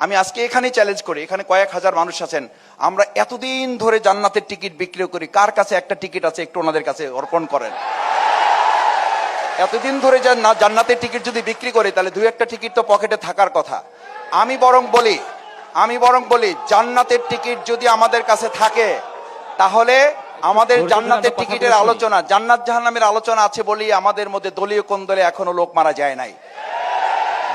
আমি আজকে এখানেই চ্যালেঞ্জ করি, এখানে কয়েক হাজার মানুষ আছেন, আমরা এতদিন ধরে জান্নাতের টিকিট বিক্রি করি, কার কাছে একটা টিকিট আছে একটু ওনাদের কাছে অর্পণ করেন। এতদিন ধরে জান্নাতের টিকিট যদি বিক্রি করি তাহলে দুই একটা টিকিট তো পকেটে থাকার কথা। আমি বরং বলি জান্নাতের টিকিট যদি আমাদের কাছে থাকে তাহলে আমাদের জান্নাতের টিকিটের আলোচনা, জান্নাত জাহান্নামের আলোচনা আছে বলেই আমাদের মধ্যে দলীয় কোন্দলে এখনো লোক মারা যায় নাই।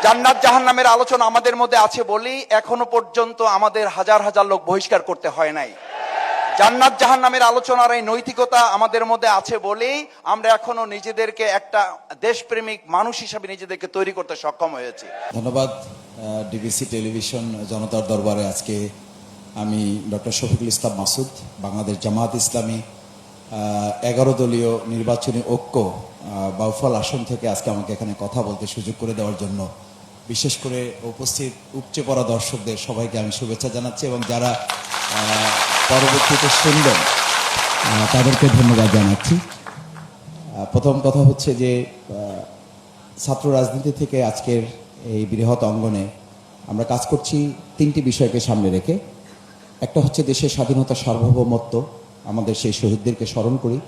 জান্নাত জাহান্নামের আলোচনা আমাদের মধ্যে আছে বলেই এখনো পর্যন্ত আমাদের হাজার হাজার লোক বহিষ্কার করতে হয় নাই। জান্নাত জাহান্নামের আলোচনার এই নৈতিকতা আমাদের মধ্যে আছে বলেই আমরা এখনো নিজেদেরকে একটা দেশপ্রেমিক মানুষ হিসাবে নিজেদেরকে তৈরি করতে সক্ষম হয়েছি। ধন্যবাদ ডিবিসি টেলিভিশন জনতার দরবারে। আজকে আমি ডক্টর শফিকুল ইসলাম মাসুদ, বাংলাদেশ জামায়াত ইসলামী 11 দলীয় নির্বাচনী ঐক্য বাউফল আসন থেকে আজকে আমাকে এখানে কথা বলতে সুযোগ করে দেওয়ার জন্য বিশেষ করে উপস্থিত উপচে পড়া দর্শকদের সবাইকে আমি শুভেচ্ছা জানাচ্ছি এবং যারা পরবর্তীতে শুনবেন তাদেরকে ধন্যবাদ জানাচ্ছি। প্রথম কথা হচ্ছে যে ছাত্র রাজনীতি থেকে আজকের এই বৃহৎ অঙ্গনে আমরা কাজ করছি 3টি বিষয়কে সামনে রেখে। একটা হচ্ছে দেশের স্বাধীনতা, সার্বভৌমত্ব, আমাদের সেই শহীদদেরকে স্মরণ করি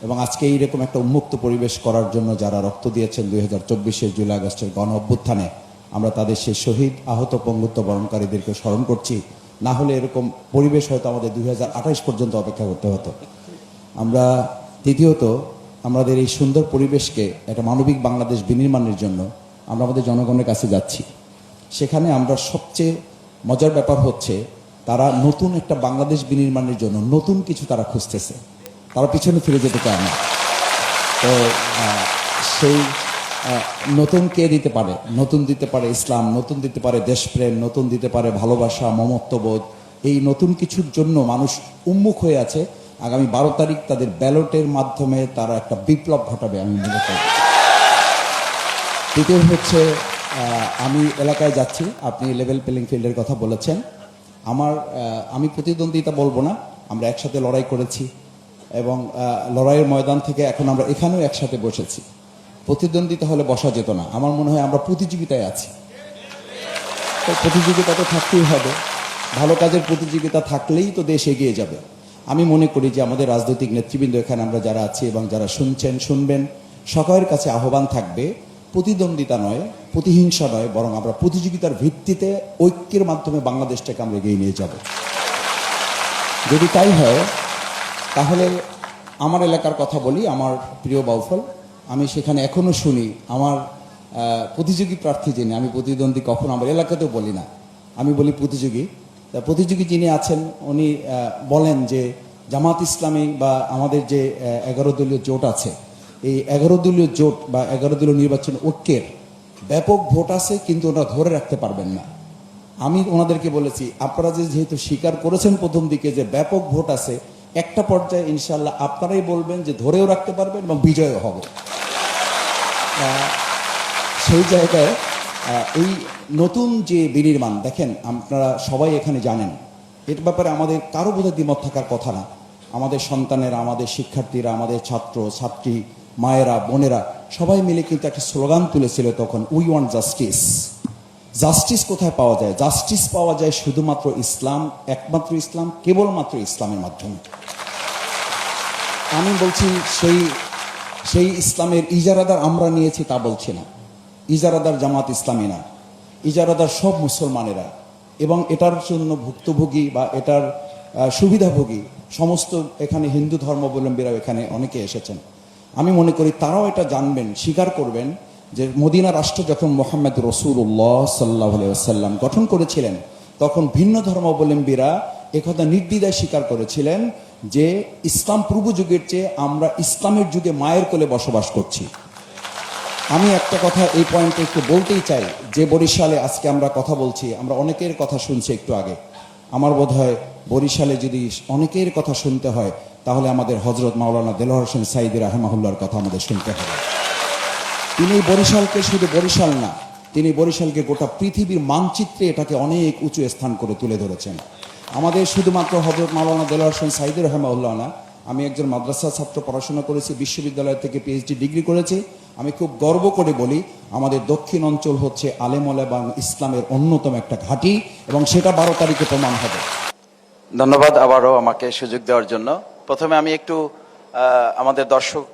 এবং আজকে এইরকম একটা উন্মুক্ত পরিবেশ করার জন্য যারা রক্ত দিয়েছেন 2024 জুলাই আগস্টের গণ অভ্যুত্থানে, আমরা তাদের সেই শহীদ, আহত, পঙ্গুত্ব বরণকারীদেরকে স্মরণ করছি। না হলে এরকম পরিবেশ হয়তো আমাদের 2028 পর্যন্ত অপেক্ষা করতে হতো। আমরা দ্বিতীয়ত আমাদের এই সুন্দর পরিবেশকে একটা মানবিক বাংলাদেশ বিনির্মাণের জন্য আমরা আমাদের জনগণের কাছে যাচ্ছি। সেখানে আমরা সবচেয়ে মজার ব্যাপার হচ্ছে তারা নতুন একটা বাংলাদেশ বিনির্মাণের জন্য নতুন কিছু তারা খুঁজতেছে, তারা পিছনে ফিরে যেতে চায় না। তো সেই নতুন কে দিতে পারে? নতুন দিতে পারে ইসলাম, নতুন দিতে পারে দেশপ্রেম, নতুন দিতে পারে ভালোবাসা, মমত্ববোধ। এই নতুন কিছুর জন্য মানুষ উন্মুখ হয়ে আছে। আগামী 12 তারিখ তাদের ব্যালটের মাধ্যমে তারা একটা বিপ্লব ঘটাবে আমি মনে করি। তৃতীয় হচ্ছে আমি এলাকায় যাচ্ছি, আপনি লেভেল প্লেইং ফিল্ডের কথা বলেছেন। আমি প্রতিদ্বন্দ্বিতা বলবো না, আমরা একসাথে লড়াই করেছি এবং লড়াইয়ের ময়দান থেকে এখন আমরা এখানেও একসাথে বসেছি। প্রতিদ্বন্দ্বিতা হলে বসা যেত না। আমার মনে হয় আমরা প্রতিযোগিতায় আছি, তো প্রতিযোগিতা তো থাকতেই হবে। ভালো কাজের প্রতিযোগিতা থাকলেই তো দেশ এগিয়ে যাবে। আমি মনে করি যে আমাদের রাজনৈতিক নেতৃবৃন্দ এখানে আমরা যারা আছি এবং যারা শুনছেন শুনবেন, সকলের কাছে আহ্বান থাকবে প্রতিদ্বন্দ্বিতা নয়, প্রতিহিংসা নয়, বরং আমরা প্রতিযোগিতার ভিত্তিতে ঐক্যের মাধ্যমে বাংলাদেশটাকে আমরা এগিয়ে নিয়ে যাব। যদি তাই হয় তাহলে আমার এলাকার কথা বলি, আমার প্রিয় বাউফল, আমি সেখানে এখনো শুনি আমার প্রতিযোগী প্রার্থী যিনি, আমি প্রতিদ্বন্দ্বী কখন আমার এলাকাতেও বলি না, আমি বলি প্রতিযোগী যিনি আছেন উনি বলেন যে জামাত ইসলামী বা আমাদের যে 11 দলীয় জোট আছে, এই 11 দলীয় জোট বা 11 দলীয় নির্বাচন ঐক্যের ব্যাপক ভোট আছে, কিন্তু ওনারা ধরে রাখতে পারবেন না। আমি ওনাদেরকে বলেছি আপনারা যেহেতু স্বীকার করেছেন প্রথম দিকে যে ব্যাপক ভোট আছে, একটা পর্যায়ে ইনশাল্লাহ আপনারাই বলবেন যে ধরেও রাখতে পারবেন এবং বিজয়ও হবে। সেই জায়গায় এই নতুন যে বিনির্মাণ, দেখেন আপনারা সবাই এখানে জানেন, এর ব্যাপারে আমাদের কারো বোধহয় দ্বিমত থাকার কথা না। আমাদের সন্তানেরা, আমাদের শিক্ষার্থীরা, আমাদের ছাত্র ছাত্রী, মায়েরা, বোনেরা সবাই মিলে কিন্তু একটা স্লোগান তুলেছিল তখন, উই ওয়ান্ট জাস্টিস। জাস্টিস কোথায় পাওয়া যায়? জাস্টিস পাওয়া যায় শুধুমাত্র ইসলাম, একমাত্র ইসলাম, কেবলমাত্র ইসলামের মাধ্যমে। আমি বলছি সেই ইসলামের ইজারাদার আমরা নিয়েছি তা বলছি না, ইজারাদার জামাত ইসলামী না, ইজারাদার সব মুসলমানেরা এবং এটার জন্য ভুক্তভোগী বা এটার সুবিধাভোগী সমস্ত এখানে হিন্দু ধর্মাবলম্বীরাও এখানে অনেকে এসেছেন। আমি মনে করি তারাও এটা জানবেন, স্বীকার করবেন যে মদিনা রাষ্ট্র যখন মোহাম্মদ রসুল্লাহ সাল্লাল্লাহু আলাইহি ওয়াসাল্লাম গঠন করেছিলেন তখন ভিন্ন ধর্মাবলম্বীরা একথা নির্দ্বিধায় স্বীকার করেছিলেন যে ইসলাম পূর্ব যুগের চেয়ে আমরা ইসলামের যুগে মায়ের কোলে বসবাস করছি। আমি একটা কথা এই পয়েন্টে একটু বলতেই চাই, যে বরিশালে আজকে আমরা কথা বলছি, আমরা অনেকের কথা শুনছি একটু আগে, আমার বোধ হয় বরিশালে যদি অনেকের কথা শুনতে হয় তাহলে আমাদের হজরত মাওলানা দেলোয়ার হোসেন সাঈদী রাহিমাহুল্লাহর কথা আমাদের শুনতে হবে। তিনি বরিশালকে শুধু বরিশাল না, তিনি বরিশালকে গোটা পৃথিবীর মানচিত্রে এটাকে অনেক উঁচু স্থান করে তুলে ধরেছেন। আমাদের শুধুমাত্র হজরত মাওলানা দেলোয়ার হোসেন সাঈদী রাহিমাহুল্লাহ না, আমি একজন মাদ্রাসা ছাত্র, পড়াশোনা করেছি, বিশ্ববিদ্যালয় থেকে পিএইচডি ডিগ্রি করেছি। আমি খুব গর্ব করে বলি আমাদের দক্ষিণ অঞ্চল হচ্ছে আলেমুল এবং ইসলামের অন্যতম একটা ঘাঁটি, এবং সেটা 12 তারিখে প্রমাণ হবে। ধন্যবাদ আবারও আমাকে সুযোগ দেওয়ার জন্য। প্রথমে আমি একটু আমাদের দর্শক,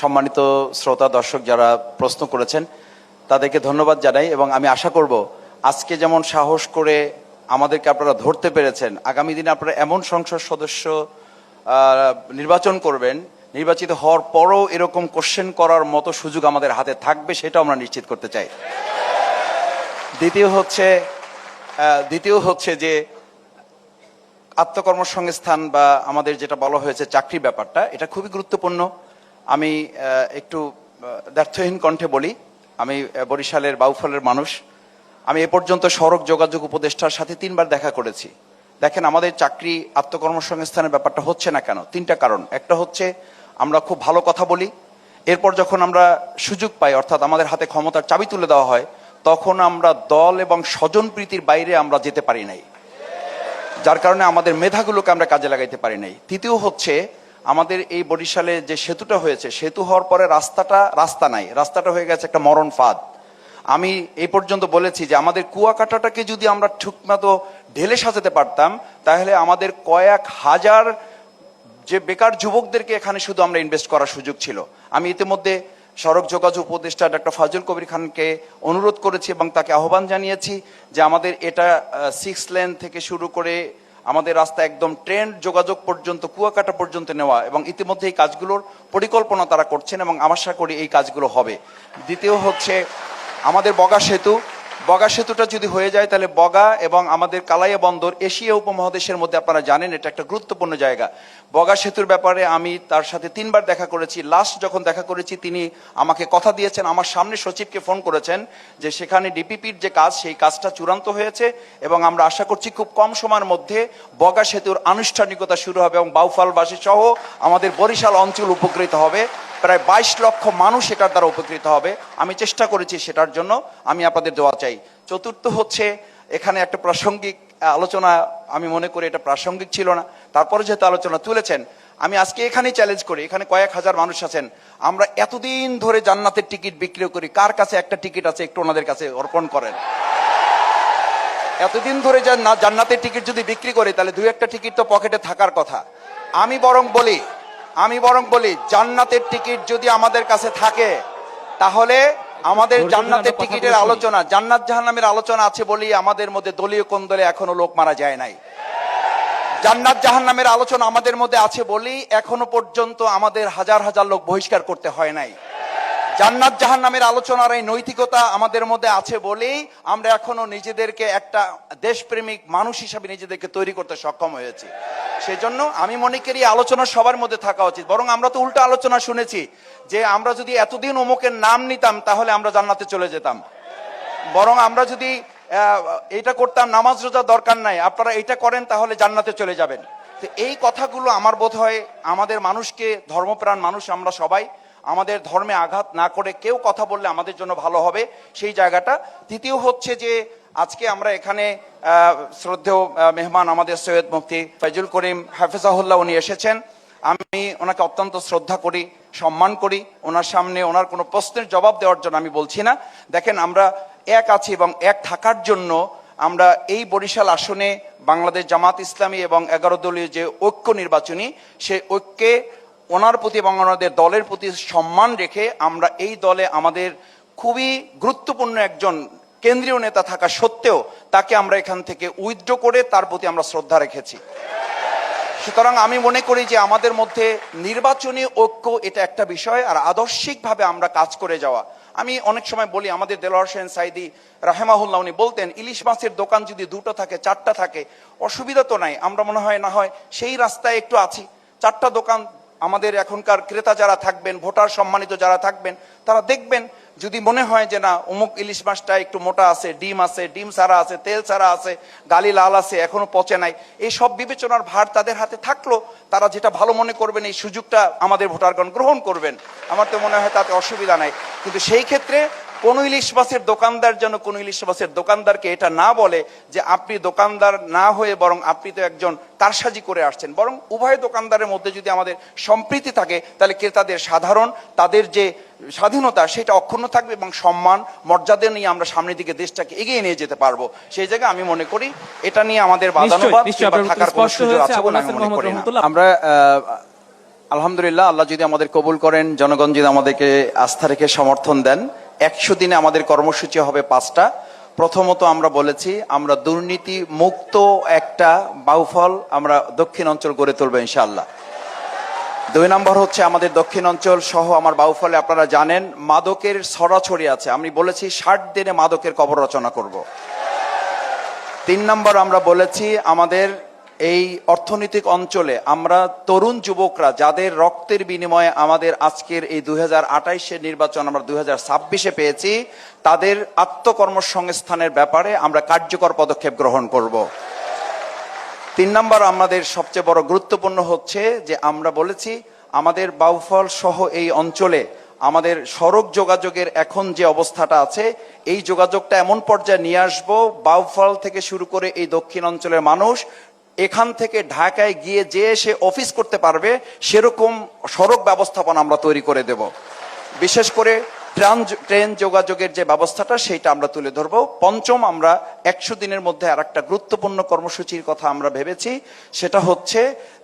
সম্মানিত শ্রোতা দর্শক যারা প্রশ্ন করেছেন তাদেরকে ধন্যবাদ জানাই, এবং আমি আশা করব আজকে যেমন সাহস করে আমাদেরকে আপনারা ধরতে পেরেছেন, আগামী দিনে আপনারা এমন সংসদ সদস্য নির্বাচন করবেন, নির্বাচিত হওয়ার পরও এরকম কোশ্চেন করার মতো সুযোগ আমাদের হাতে থাকবে, সেটা আমরা নিশ্চিত করতে চাই। দ্বিতীয় হচ্ছে যে আত্মকর্মসংস্থান বা আমাদের যেটা বলা হয়েছে চাকরি ব্যাপারটা, এটা খুবই গুরুত্বপূর্ণ। আমি একটু দ্ব্যর্থহীন কণ্ঠে বলি, আমি বরিশালের বাউফলের মানুষ। আমি এ পর্যন্ত সড়ক যোগাযোগ উপদেষ্টার সাথে 3 বার দেখা করেছি। দেখেন আমাদের চাকরি আত্মকর্মসংস্থানের ব্যাপারটা হচ্ছে না কেন, 3টা কারণ। একটা হচ্ছে আমরা খুব ভালো কথা বলি, এরপর যখন আমরা সুযোগ পাই, অর্থাৎ আমাদের হাতে ক্ষমতার চাবি তুলে দেওয়া হয়, তখন আমরা দল এবং স্বজনপ্রীতির বাইরে আমরা যেতে পারি নাই, যার কারণে আমাদের মেধাগুলোকে আমরা কাজে লাগাইতে পারি নাই। তৃতীয় হচ্ছে আমাদের এই বরিশালে যে সেতুটা হয়েছে, সেতু হওয়ার পরে রাস্তা নাই, রাস্তাটা হয়ে গেছে একটা মরণ ফাঁদ। আমি এই পর্যন্ত বলেছি যে আমাদের কুয়াকাটাটাকে যদি আমরা ঠিকমতো ঢেলে সাজাতে পারতাম, তাহলে আমাদের কয়েক হাজার যে বেকার যুবকদেরকে এখানে শুধু আমরা ইনভেস্ট করার সুযোগ ছিল। আমি ইতিমধ্যে সড়ক যোগাযোগ উপদেষ্টা ডক্টর ফাজুল কবির খানকে অনুরোধ করেছি এবং তাকে আহ্বান জানিয়েছি যে আমাদের এটা 6 লেন থেকে শুরু করে আমাদের রাস্তা একদম ট্রেন যোগাযোগ পর্যন্ত, কুয়াকাটা পর্যন্ত নেওয়া, এবং ইতিমধ্যে এই কাজগুলোর পরিকল্পনা তারা করছেন এবং আশা করি এই কাজগুলো হবে। দ্বিতীয় হচ্ছে আমাদের বগা সেতুটা যদি হয়ে যায়, তাহলে বগা এবং আমাদের কালাইয়া বন্দর এশিয়া উপমহাদেশের মধ্যে, আপনারা জানেন এটা একটা গুরুত্বপূর্ণ জায়গা। বগা সেতুর ব্যাপারে আমি তার সাথে 3 বার দেখা করেছি। লাস্ট যখন দেখা করেছি তিনি আমাকে কথা দিয়েছেন, আমার সামনে সচিবকে ফোন করেছেন যে সেখানে ডিপিপির যে কাজ, সেই কাজটা চূড়ান্ত হয়েছে এবং আমরা আশা করছি খুব কম সময়ের মধ্যে বগা সেতুর আনুষ্ঠানিকতা শুরু হবে এবং বাউফলবাসী সহ আমাদের বরিশাল অঞ্চল উপকৃত হবে। প্রায় 22 লক্ষ মানুষ এটার দ্বারা উপকৃত হবে। আমি চেষ্টা করেছি সেটার জন্য, আমি আপনাদের দোয়া চাই। চতুর্থ হচ্ছে এখানে একটা প্রাসঙ্গিক আলোচনা, আমি মনে করি এটা প্রাসঙ্গিক ছিল না, তারপরে যেহেতু আলোচনা তুলেছেন, আমি আজকে এখানেই চ্যালেঞ্জ করি, এখানে কয়েক হাজার মানুষ আছেন, আমরা এতদিন ধরে জান্নাতের টিকিট বিক্রি করি, কার কাছে একটা টিকিট আছে একটু ওনাদের কাছে অর্পণ করেন। এতদিন ধরে জান্নাতের টিকিট যদি বিক্রি করি, তাহলে 2-1টা টিকিট তো পকেটে থাকার কথা। আমি বরং বলি জান্নাতের টিকিট যদি আমাদের কাছে থাকে, তাহলে আমাদের জান্নাতের টিকিটের আলোচনা, জান্নাত জাহান্নামের আলোচনা আছে বলেই আমাদের মধ্যে দলীয় কোন্দলে এখনো লোক মারা যায় নাই। জান্নাত জাহান্নামের আলোচনা আমাদের মধ্যে আছে বলেই এখনো পর্যন্ত আমাদের হাজার হাজার লোক বহিষ্কার করতে হয় নাই। জান্নাত জাহান্নামের আলোচনার এই নৈতিকতা আমাদের মধ্যে আছে বলেই আমরা এখনো নিজেদেরকে একটা দেশপ্রেমিক মানুষ হিসাবে নিজেদেরকে তৈরি করতে সক্ষম হয়েছি। সেই জন্য আমি মনে করি আলোচনা সবার মধ্যে থাকা উচিত। বরং আমরা তো উল্টো আলোচনা শুনেছি যে আমরা যদি এতদিন অমুকের নাম নিতাম তাহলে আমরা জান্নাতে চলে যেতাম, বরং আমরা যদি এটা করতাম, নামাজ রোজা দরকার নাই, আপনারা এটা করেন তাহলে জান্নাতে চলে যাবেন। তো এই কথাগুলো আমার বোধ হয় আমাদের মানুষকে, ধর্মপ্রাণ মানুষ আমরা সবাই, আমাদের ধর্মে আঘাত না করে কেউ কথা বললে আমাদের জন্য ভালো হবে, সেই জায়গাটা। তৃতীয় হচ্ছে যে আজকে আমরা এখানে শ্রদ্ধেয় মেহমান আমাদের সৈয়দ মুফতি ফয়জুল করিম হাফেজাহুল্লাহ, উনি এসেছেন। আমি ওনাকে অত্যন্ত শ্রদ্ধা করি, সম্মান করি। ওনার সামনে ওনার কোনো প্রশ্নের জবাব দেওয়ার জন্য আমি বলছি না। দেখেন আমরা এক আছি এবং এক থাকার জন্য আমরা এই বরিশাল আসনে বাংলাদেশ জামাত ইসলামী এবং 11 দলীয় যে ঐক্য নির্বাচনী, সেই ঐক্যে ওনার প্রতি এবং ওনাদের দলের প্রতি সম্মান রেখে আমরা এই দলে আমাদের খুবই গুরুত্বপূর্ণ একজন কেন্দ্রীয় নেতা থাকা সত্ত্বেও তাকে আমরা এখান থেকে উইথড্র করে তার প্রতি আমরা শ্রদ্ধা রেখেছি। সুতরাং আমি মনে করি যে আমাদের মধ্যে নির্বাচনী ঐক্য এটা একটা বিষয়, আর আদর্শিকভাবে আমরা কাজ করে যাওয়া। আমি অনেক সময় বলি, আমাদের দেলোয়ার হোসেন সাইদি রাহেমাহুল্লাহ উনি বলতেন, ইলিশ মাছের দোকান যদি 2টা থাকে 4টা থাকে অসুবিধা তো নাই, আমরা মনে হয় না হয় সেই রাস্তায় একটু আছি। 4টা দোকান আমাদের এখনকার ক্রেতা যারা থাকবেন, ভোটার সম্মানিত যারা থাকবেন, তারা দেখবেন যদি মনে হয় যে না অমুক ইলিশ মাছটা একটু মোটা আছে, ডিম ছাড়া আছে, তেল ছাড়া আছে, গালি লাল আছে, এখনো পচে নাই, এই সব বিবেচনার ভার তাদের হাতে থাকলো, তারা যেটা ভালো মনে করবেন এই সুযোগটা আমাদের ভোটারগণ গ্রহণ করবেন। আমার তো মনে হয় তাতে অসুবিধা নাই। কিন্তু সেই ক্ষেত্রে কোন ইলিশ মাছের দোকানদার যেন কোন ইলিশ মাছের দোকানদারকে এটা না বলে যে আপনি দোকানদার না হয়ে বরং আপনি তো একজন কারসাজি করে আসছেন। বরং উভয় দোকানদারের মধ্যে যদি আমাদের সম্প্রীতি থাকে, তাহলে ক্রেতাদের সাধারণ তাদের যে স্বাধীনতা সেটা অক্ষুণ্ণ থাকবে এবং সম্মান মর্যাদা নিয়ে আমরা সামনের দিকে দেশটাকে এগিয়ে নিয়ে যেতে পারবো। সেই জায়গায় আমি মনে করি এটা নিয়ে আমাদের বাদানুবাদ কিংবা থাকার কোনো সুযোগ আছে বলে আমি মনে করি না। আমরা আলহামদুলিল্লাহ, আল্লাহ যদি আমাদের কবুল করেন, জনগণ যদি আমাদেরকে আস্থা রেখে সমর্থন দেন, 100 দিনে আমাদের কর্মসূচি হবে 5টা। প্রথমত আমরা বলেছি আমরা দুর্নীতি মুক্ত একটা বাউফল আমরা দক্ষিণ অঞ্চল গড়ে তুলবো ইনশাআল্লাহ। 2 নম্বর হচ্ছে আমাদের দক্ষিণ অঞ্চল সহ আমার বাউফলে আপনারা জানেন মাদকের ছড়াছড়ি আছে। আমি বলেছি 60 দিনে মাদকের কবর রচনা করব। 3 নম্বর আমরা বলেছি আমাদের এই অর্থনৈতিক অঞ্চলে আমরা তরুণ যুবকরা যাদের রক্তের বিনিময়ে আমাদের আজকের এই 2028-এর নির্বাচন আমরা 2026-এ পেয়েছি, তাদের আত্মকর্মসংস্থানের ব্যাপারে আমরা কার্যকর পদক্ষেপ গ্রহণ করব। 3 নম্বর আমাদের সবচেয়ে বড় গুরুত্বপূর্ণ হচ্ছে যে আমরা বলেছি আমাদের বাউফল সহ এই অঞ্চলে আমাদের সড়ক যোগাযোগের এখন যে অবস্থাটা আছে এই যোগাযোগটা এমন পর্যায়ে নিয়ে আসবো, বাউফল থেকে শুরু করে এই দক্ষিণ অঞ্চলের মানুষ এখান থেকে ঢাকায় গিয়ে যে এসে অফিস করতে পারবে সেরকম সড়ক ব্যবস্থাপনা আমরা তৈরি করে দেব। বিশেষ করে ট্রেন যোগাযোগের যে ব্যবস্থাটা সেইটা আমরা তুলে ধরবো। 5ম, আমরা 100 দিনের মধ্যে আর একটা গুরুত্বপূর্ণ কর্মসূচির কথা আমরা ভেবেছি, সেটা হচ্ছে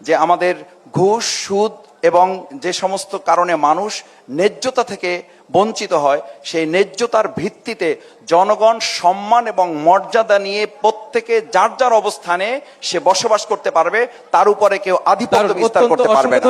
যে আমাদের ঘুষ, সুদ এবং যে সমস্ত কারণে মানুষ ন্যায্যতা থেকে বঞ্চিত হয় সেই ন্যায্যতার ভিত্তিতে জনগণ সম্মান এবং মর্যাদা নিয়ে প্রত্যেকে যার যার অবস্থানে সে বসবাস করতে পারবে, তার উপরে কেউ আধিপত্য বিস্তার করতে পারবে না।